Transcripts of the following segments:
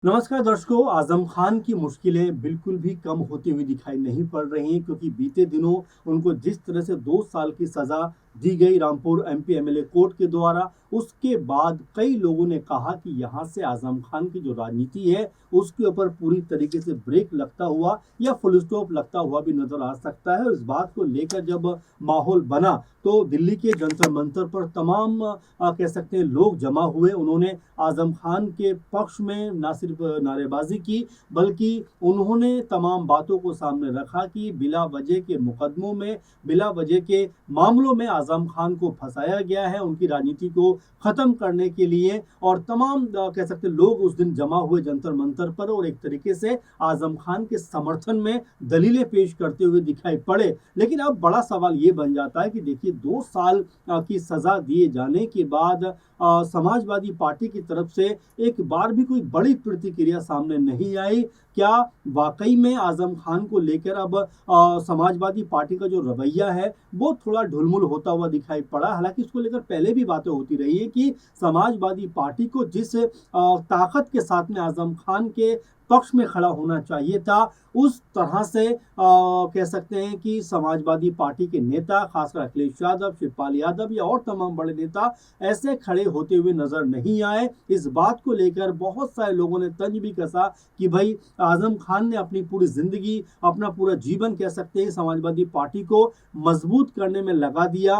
नमस्कार दर्शकों, आजम खान की मुश्किलें बिल्कुल भी कम होती हुई दिखाई नहीं पड़ रही हैं क्योंकि बीते दिनों उनको जिस तरह से 2 साल की सजा दी गई रामपुर एमपी एमएलए कोर्ट के द्वारा, उसके बाद कई लोगों ने कहा कि यहाँ से आजम खान की जो राजनीति है उसके ऊपर पूरी तरीके से ब्रेक लगता हुआ या फुल स्टॉप लगता हुआ भी नजर आ सकता है। और इस बात को लेकर जब माहौल बना तो दिल्ली के जंतर मंतर पर तमाम कह सकते हैं लोग जमा हुए। उन्होंने आजम खान के पक्ष में ना सिर्फ नारेबाजी की, बल्कि उन्होंने तमाम बातों को सामने रखा कि बिला वजह के मुकदमों में, बिला वजह के मामलों में आजम खान को फंसाया गया है उनकी राजनीति को खत्म करने के लिए। और तमाम कह सकते लोग उस दिन जमा हुए जंतर मंतर पर और एक तरीके से आजम खान के समर्थन में दलीलें पेश करते हुए दिखाई पड़े। लेकिन अब बड़ा सवाल ये बन जाता है कि देखिए 2 साल की सजा दिए जाने के बाद समाजवादी पार्टी की तरफ से एक बार भी कोई बड़ी प्रतिक्रिया सामने नहीं आई। क्या वाकई में आजम खान को लेकर अब समाजवादी पार्टी का जो रवैया है वो थोड़ा ढुलमुल होता हुआ दिखाई पड़ा? हालांकि इसको लेकर पहले भी बातें होती रही है कि समाजवादी पार्टी को जिस ताकत के साथ में आजम खान के पक्ष में खड़ा होना चाहिए था, उस तरह से कह सकते हैं कि समाजवादी पार्टी के नेता, खासकर अखिलेश यादव, शिवपाल यादव या और तमाम बड़े नेता ऐसे खड़े होते हुए नजर नहीं आए। इस बात को लेकर बहुत सारे लोगों ने तंज भी कसा कि भाई आजम खान ने अपनी पूरी जिंदगी, अपना पूरा जीवन कह सकते हैं समाजवादी पार्टी को मजबूत करने में लगा दिया।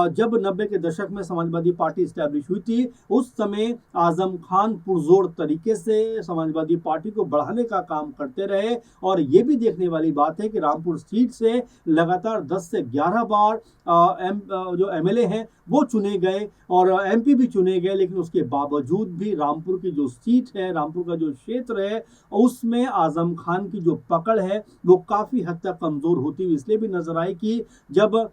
जब 90 के दशक में समाजवादी पार्टी स्टैब्लिश हुई थी, उस समय आजम खान पुरजोर तरीके से समाजवादी पार्टी को बढ़ाने का काम करते रहे। और ये भी देखने वाली बात है कि रामपुर सीट से लगातार 10 से 11 बार जो एमएलए हैं वो चुने गए और एमपी भी चुने गए। लेकिन उसके बावजूद भी रामपुर की जो सीट है, रामपुर का जो क्षेत्र है, उसमें आजम खान की जो पकड़ है वो काफी हद तक कमजोर होती हुई इसलिए भी नजर आई कि जब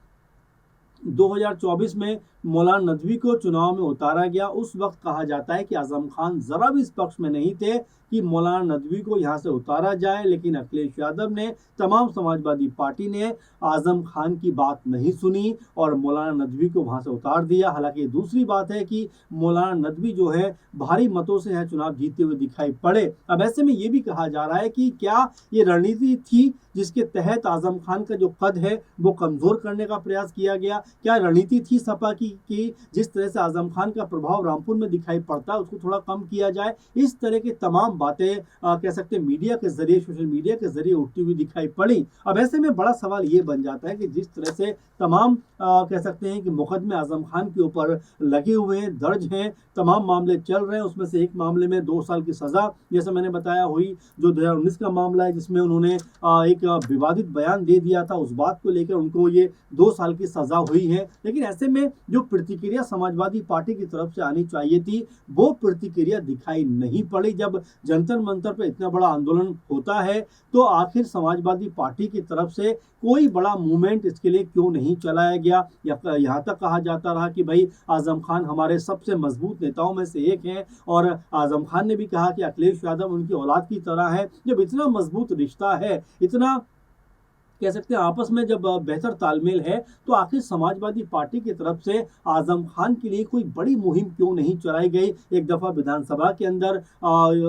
2024 में मौलाना नदवी को चुनाव में उतारा गया, उस वक्त कहा जाता है कि आजम खान जरा भी इस पक्ष में नहीं थे कि मौलाना नदवी को यहां से उतारा जाए। लेकिन अखिलेश यादव ने, तमाम समाजवादी पार्टी ने आजम खान की बात नहीं सुनी और मौलाना नदवी को वहां से उतार दिया। हालांकि दूसरी बात है कि मौलाना नदवी जो है भारी मतों से यह चुनाव जीतते हुए दिखाई पड़े। अब ऐसे में यह भी कहा जा रहा है कि क्या ये रणनीति थी जिसके तहत आजम खान का जो कद है वो कमजोर करने का प्रयास किया गया? क्या रणनीति थी सपा की कि जिस तरह से आजम खान का प्रभाव रामपुर में दिखाई पड़ता है उसको थोड़ा कम किया जाए? इस तरह की तमाम बातें कह सकते हैं मीडिया के जरिए, सोशल मीडिया के जरिए उठती हुई दिखाई पड़ी। अब ऐसे में बड़ा सवाल ये बन जाता है कि जिस तरह से तमाम कह सकते हैं कि मुकदमे आजम खान के ऊपर लगे हुए हैं, दर्ज हैं, तमाम मामले चल रहे हैं, उसमें से एक मामले में 2 साल की सजा जैसे मैंने बताया हुई, जो 2019 का मामला है जिसमें उन्होंने एक विवादित बयान दे दिया था, उस बात को लेकर उनको ये 2 साल की सजा हुई है। लेकिन ऐसे में जो प्रतिक्रिया समाजवादी पार्टी की तरफ से आनी चाहिए थी वो प्रतिक्रिया दिखाई नहीं पड़ी। जब जंतर मंतर पर इतना बड़ा आंदोलन होता है तो आखिर समाजवादी पार्टी की तरफ से कोई बड़ा मूवमेंट इसके लिए क्यों नहीं चलाया गया? यहाँ तक कहा जाता रहा कि भाई आजम खान हमारे सबसे मजबूत नेताओं में से एक हैं और आजम खान ने भी कहा कि अखिलेश यादव उनकी औलाद की तरह है। जब इतना मजबूत रिश्ता है, इतना कह सकते हैं आपस में जब बेहतर तालमेल है, तो आखिर समाजवादी पार्टी की तरफ से आजम खान के लिए कोई बड़ी मुहिम क्यों नहीं चलाई गई? एक दफा विधानसभा के अंदर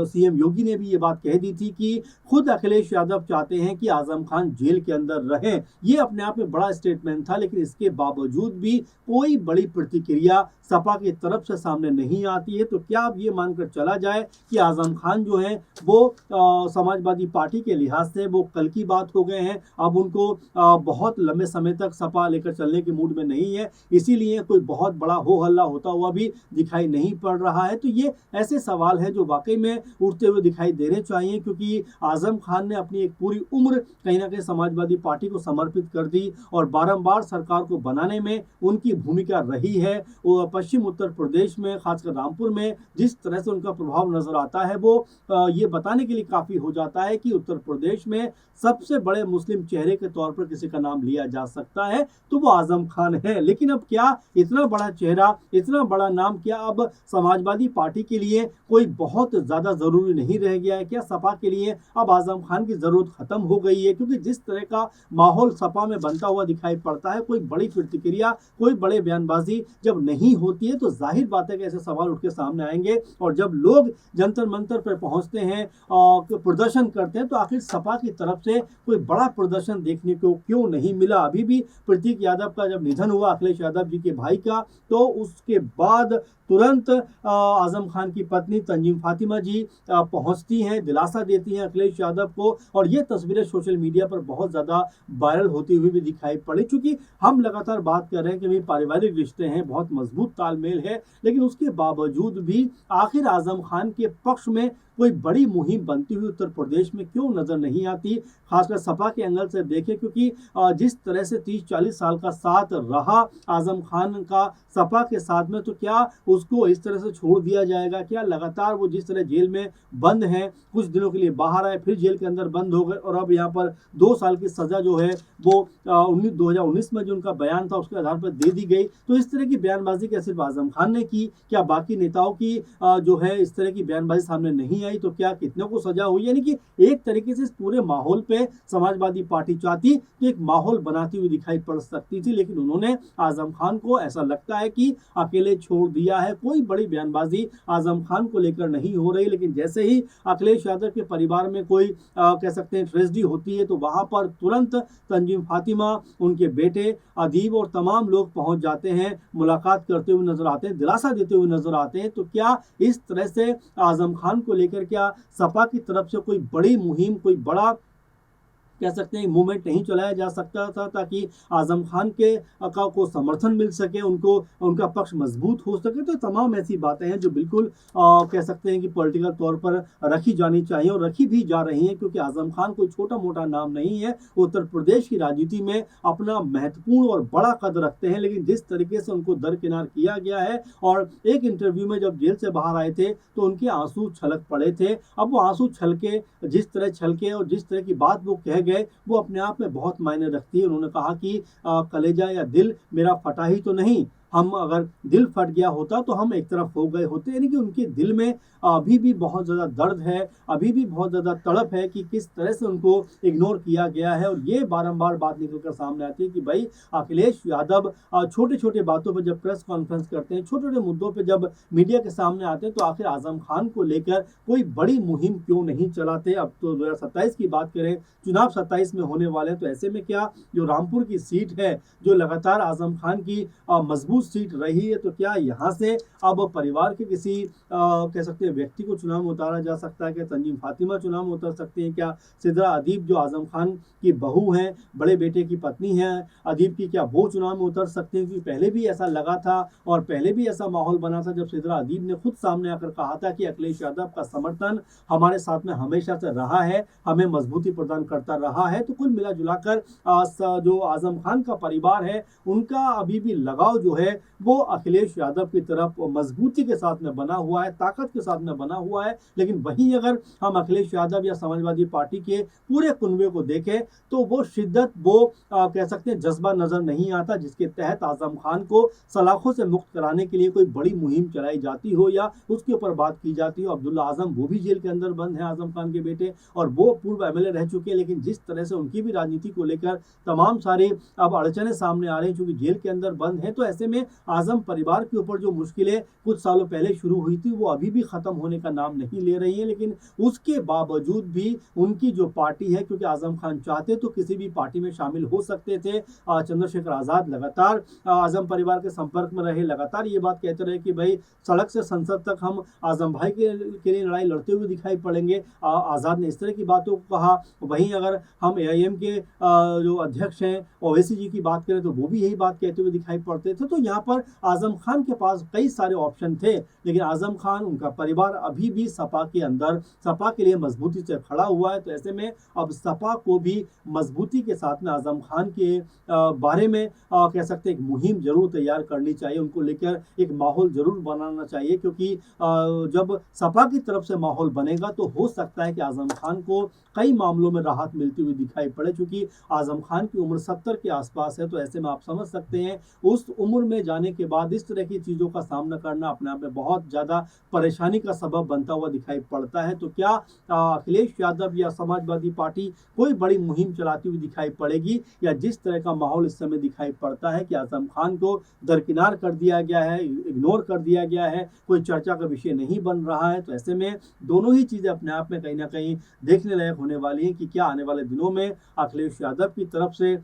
सीएम योगी ने भी ये बात कह दी थी कि खुद अखिलेश यादव चाहते हैं कि आजम खान जेल के अंदर रहें। ये अपने आप में बड़ा स्टेटमेंट था, लेकिन इसके बावजूद भी कोई बड़ी प्रतिक्रिया सपा की तरफ से सामने नहीं आती है। तो क्या अब ये मानकर चला जाए कि आजम खान जो है वो समाजवादी पार्टी के लिहाज से वो कल की बात हो गए हैं, अब उनको बहुत लंबे समय तक सपा लेकर चलने के मूड में नहीं है, इसीलिए कोई बहुत बड़ा हो हल्ला होता हुआ भी दिखाई नहीं पड़ रहा है? तो ये ऐसे सवाल है जो वाकई में उठते हुए दिखाई देने चाहिए, क्योंकि आजम खान ने अपनी एक पूरी उम्र कहीं ना कहीं समाजवादी पार्टी को समर्पित कर दी और बारंबार सरकार को बनाने में उनकी भूमिका रही है। वो पश्चिम उत्तर प्रदेश में, खासकर रामपुर में जिस तरह से उनका प्रभाव नजर आता है वो ये बताने के लिए काफी हो जाता है कि उत्तर प्रदेश में सबसे बड़े मुस्लिम चेहरे चेहरे के तौर पर किसी का नाम लिया जा सकता है तो वो आजम खान है। लेकिन अब क्या इतना बड़ा चेहरा, इतना बड़ा नाम क्या अब समाजवादी पार्टी के लिए कोई बहुत ज्यादा जरूरी नहीं रह गया है? क्या सपा के लिए अब आजम खान की जरूरत खत्म हो गई है? क्योंकि जिस तरह का माहौल सपा में बनता हुआ दिखाई पड़ता है, कोई बड़ी प्रतिक्रिया, कोई बड़े बयानबाजी जब नहीं होती है तो जाहिर बात है कि ऐसे सवाल उठ के सामने आएंगे। और जब लोग जंतर मंतर पर पहुंचते हैं और प्रदर्शन करते हैं तो आखिर सपा की तरफ से कोई बड़ा प्रदर्शन देखने को क्यों नहीं मिला? अभी भी प्रतीक यादव का जब निधन हुआ, अखिलेश यादव जी के भाई का, तो उसके बाद तुरंत आजम खान की पत्नी तंजीम फातिमा जी पहुंचती हैं, दिलासा देती हैं अखिलेश यादव को, और ये तस्वीरें सोशल मीडिया पर बहुत ज़्यादा वायरल होती हुई भी दिखाई पड़ी। चूंकि हम लगातार बात कर रहे हैं कि भाई पारिवारिक रिश्ते हैं, बहुत मजबूत तालमेल है, लेकिन उसके बावजूद भी आखिर आजम खान के पक्ष में कोई बड़ी मुहिम बनती हुई उत्तर प्रदेश में क्यों नजर नहीं आती? खासकर सपा के एंगल से देखें, क्योंकि जिस तरह से 30-40 साल का साथ रहा आजम खान का सपा के साथ में, तो क्या उसको इस तरह से छोड़ दिया जाएगा? क्या लगातार वो जिस तरह जेल में बंद है, कुछ दिनों के लिए बाहर आए, फिर जेल के अंदर बंद हो गए, और अब यहाँ पर 2 साल की सजा जो है वो 2019 में जो उनका बयान था उसके आधार पर दे दी गई। तो इस तरह की बयानबाजी क्या सिर्फ आजम खान ने की? क्या बाकी नेताओं की जो है इस तरह की बयानबाजी सामने नहीं आई? तो क्या कितनों को सजा हुई? यानी कि एक तरीके से इस पूरे माहौल पे समाजवादी पार्टी चाहती तो एक माहौल बनाती हुई दिखाई पड़ सकती थी, लेकिन उन्होंने आजम खान को ऐसा लगता है कि अकेले छोड़ दिया है। कोई बड़ी बयानबाजी आजम खान को लेकर नहीं हो रही, लेकिन जैसे ही अखिलेश यादव के परिवार में कोई कह सकते हैं ट्रेजेडी होती है तो वहां पर तुरंत तंजीम फातिमा, उनके बेटे अदीब और तमाम लोग पहुंच जाते हैं, मुलाकात करते हुए नजर आते हैं, दिलासा देते हुए नजर आते हैं। तो क्या इस तरह से आजम खान को लेकर क्या सपा की तरफ से कोई बड़ी मुहिम, कोई बड़ा कह सकते हैं मूवमेंट नहीं चलाया जा सकता था ताकि आजम खान के को समर्थन मिल सके, उनको उनका पक्ष मजबूत हो सके? तो तमाम ऐसी बातें हैं जो बिल्कुल कह सकते हैं कि पॉलिटिकल तौर पर रखी जानी चाहिए और रखी भी जा रही हैं, क्योंकि आजम खान कोई छोटा मोटा नाम नहीं है। उत्तर प्रदेश की राजनीति में अपना महत्वपूर्ण और बड़ा कद रखते हैं, लेकिन जिस तरीके से उनको दरकिनार किया गया है, और एक इंटरव्यू में जब जेल से बाहर आए थे तो उनके आंसू छलक पड़े थे। अब वो आंसू छलके, जिस तरह छलके और जिस तरह की बात वो कह गए, वो अपने आप में बहुत मायने रखती है। उन्होंने कहा कि कलेजा या दिल मेरा फटा ही तो नहीं, हम अगर दिल फट गया होता तो हम एक तरफ हो गए होते। यानी कि उनके दिल में अभी भी बहुत ज़्यादा दर्द है, अभी भी बहुत ज़्यादा तड़प है कि किस तरह से उनको इग्नोर किया गया है। और ये बारंबार बात निकलकर सामने आती है कि भाई अखिलेश यादव छोटे छोटे बातों पर जब प्रेस कॉन्फ्रेंस करते हैं, छोटे छोटे मुद्दों पर जब मीडिया के सामने आते हैं, तो आखिर आजम खान को लेकर कोई बड़ी मुहिम क्यों नहीं चलाते? अब तो 2027 की बात करें, चुनाव 27 में होने वाले हैं, तो ऐसे में क्या जो रामपुर की सीट है, जो लगातार आजम खान की मजबूत सीट रही है, तो क्या यहाँ से अब परिवार के किसी कह सकते हैं व्यक्ति को चुनाव में उतारा जा सकता है? क्या तंजीम फातिमा चुनाव में उतर सकती हैं? क्या सिद्रा अदीब जो आजम खान की बहू हैं, बड़े बेटे की पत्नी हैं अदीब की, क्या वो चुनाव में उतर सकती हैं? क्योंकि पहले भी ऐसा लगा था और पहले भी ऐसा माहौल बना था जब सिद्रा अदीब ने खुद सामने आकर कहा था कि अखिलेश यादव का समर्थन हमारे साथ में हमेशा से रहा है, हमें मजबूती प्रदान करता रहा है। तो कुल मिला जुलाकर जो आजम खान का परिवार है, उनका अभी भी लगाव जो है वो अखिलेश यादव की तरफ मजबूती के साथ में बना हुआ है, ताकत के साथ में बना हुआ है। लेकिन वहीं अगर हम अखिलेश यादव या समाजवादी पार्टी के पूरे कुनबे को देखें तो वो शिद्दत, वो कह सकते हैं जज्बा नजर नहीं आता जिसके तहत आजम खान को सलाखों से मुक्त कराने के लिए कोई बड़ी मुहिम चलाई जाती हो या उसके ऊपर बात की जाती हो। अब्दुल्ला आजम वो भी जेल के अंदर बंद है, आजम खान के बेटे, और वो पूर्व एमएलए रह चुके हैं। लेकिन जिस तरह से उनकी भी राजनीति को लेकर तमाम सारे अब अड़चने सामने आ रही हैं, चूंकि जेल के अंदर बंद है, तो ऐसे में आजम परिवार के ऊपर जो मुश्किलें कुछ सालों पहले शुरू हुई थी वो अभी भी खत्म होने का नाम नहीं ले रही है। लेकिन उसके बावजूद भी उनकी जो पार्टी है, क्योंकि आजम खान चाहते तो किसी भी पार्टी में शामिल हो सकते थे। चंद्रशेखर आजाद लगातार आजम परिवार के संपर्क में रहे, लगातार ये बात कहते रहे कि भाई सड़क से संसद तक हम आजम भाई के लिए लड़ाई लड़ते हुए दिखाई पड़ेंगे। आजाद ने इस तरह की बातों को कहा। वहीं अगर हम एआईएम के जो अध्यक्ष हैं ओवैसी जी की बात करें तो वो भी यही बात कहते हुए दिखाई पड़ते थे। तो यहाँ पर आजम खान के पास कई सारे ऑप्शन थे, लेकिन आजम खान, उनका परिवार अभी भी सपा के अंदर सपा के लिए मजबूती से खड़ा हुआ है। तो ऐसे में अब सपा को भी मजबूती के साथ में आजम खान के बारे में कह सकते हैं एक मुहिम जरूर तैयार करनी चाहिए, उनको लेकर एक माहौल जरूर बनाना चाहिए, क्योंकि जब सपा की तरफ से माहौल बनेगा तो हो सकता है कि आजम खान को कई मामलों में राहत मिलती हुई दिखाई पड़े। चूंकि आजम खान की उम्र 70 के आसपास है, तो ऐसे में आप समझ सकते हैं उस उम्र में जाने के बाद इस तरह की चीज़ों का सामना करना अपने आप में बहुत ज़्यादा परेशानी का सबब बनता हुआ दिखाई पड़ता है। तो क्या अखिलेश यादव या समाजवादी पार्टी कोई बड़ी मुहिम चलाती हुई दिखाई पड़ेगी, या जिस तरह का माहौल इस समय दिखाई पड़ता है कि आजम खान को दरकिनार कर दिया गया है, इग्नोर कर दिया गया है, कोई चर्चा का विषय नहीं बन रहा है। तो ऐसे में दोनों ही चीज़ें अपने आप में कहीं ना कहीं देखने लायक होने वाली है कि क्या आने वाले दिनों में अखिलेश यादव की तरफ से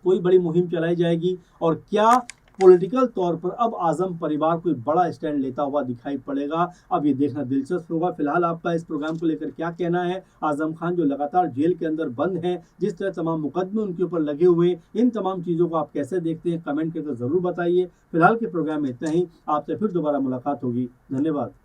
कोई बड़ी मुहिम चलाई जाएगी, और क्या पॉलिटिकल तौर पर अब आजम परिवार कोई बड़ा स्टैंड लेता हुआ दिखाई पड़ेगा। अब ये देखना दिलचस्प होगा। फिलहाल आपका इस प्रोग्राम को लेकर क्या कहना है? आजम खान जो लगातार जेल के अंदर बंद हैं, जिस तरह तमाम मुकदमे उनके ऊपर लगे हुए, इन तमाम चीज़ों को आप कैसे देखते हैं, कमेंट करके ज़रूर बताइए। फिलहाल के प्रोग्राम में इतना ही, आपसे फिर दोबारा मुलाकात होगी। धन्यवाद।